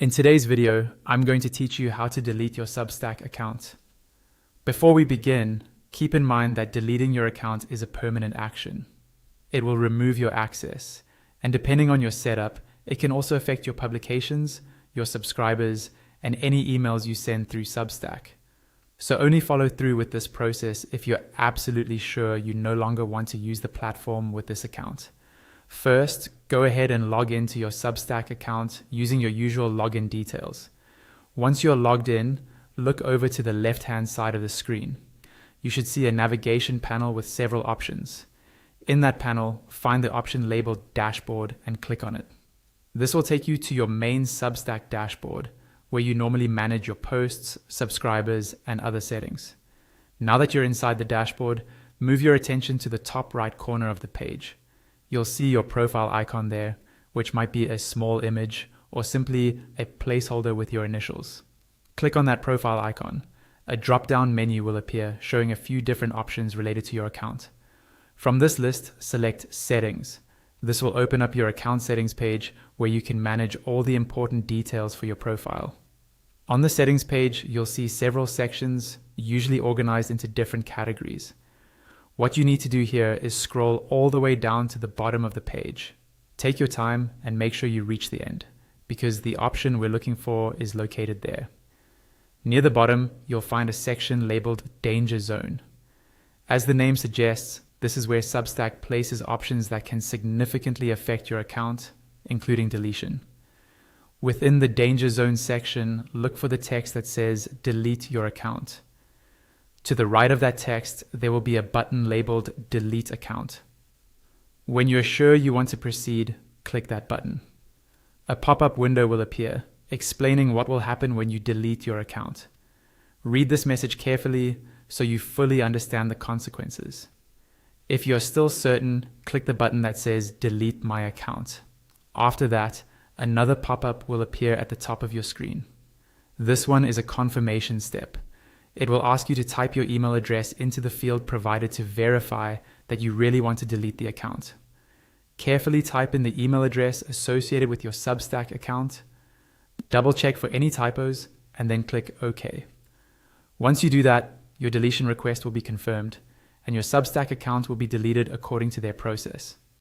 In today's video, I'm going to teach you how to delete your Substack account. Before we begin, keep in mind that deleting your account is a permanent action. It will remove your access, and depending on your setup, it can also affect your publications, your subscribers, and any emails you send through Substack. So only follow through with this process if you're absolutely sure you no longer want to use the platform with this account. First, go ahead and log into your Substack account using your usual login details. Once you're logged in, look over to the left-hand side of the screen. You should see a navigation panel with several options. In that panel, find the option labeled Dashboard and click on it. This will take you to your main Substack dashboard, where you normally manage your posts, subscribers, and other settings. Now that you're inside the dashboard, move your attention to the top right corner of the page. You'll see your profile icon there, which might be a small image or simply a placeholder with your initials. Click on that profile icon. A drop-down menu will appear showing a few different options related to your account. From this list, select Settings. This will open up your account settings page where you can manage all the important details for your profile. On the settings page, you'll see several sections, usually organized into different categories. What you need to do here is scroll all the way down to the bottom of the page. Take your time and make sure you reach the end, because the option we're looking for is located there. Near the bottom, you'll find a section labeled Danger Zone. As the name suggests, this is where Substack places options that can significantly affect your account, including deletion. Within the Danger Zone section, look for the text that says Delete Your Account. To the right of that text, there will be a button labeled Delete Account. When you're sure you want to proceed, click that button. A pop-up window will appear, explaining what will happen when you delete your account. Read this message carefully so you fully understand the consequences. If you're still certain, click the button that says Delete My Account. After that, another pop-up will appear at the top of your screen. This one is a confirmation step. It will ask you to type your email address into the field provided to verify that you really want to delete the account. Carefully type in the email address associated with your Substack account, double check for any typos, and then click OK. Once you do that, your deletion request will be confirmed, and your Substack account will be deleted according to their process.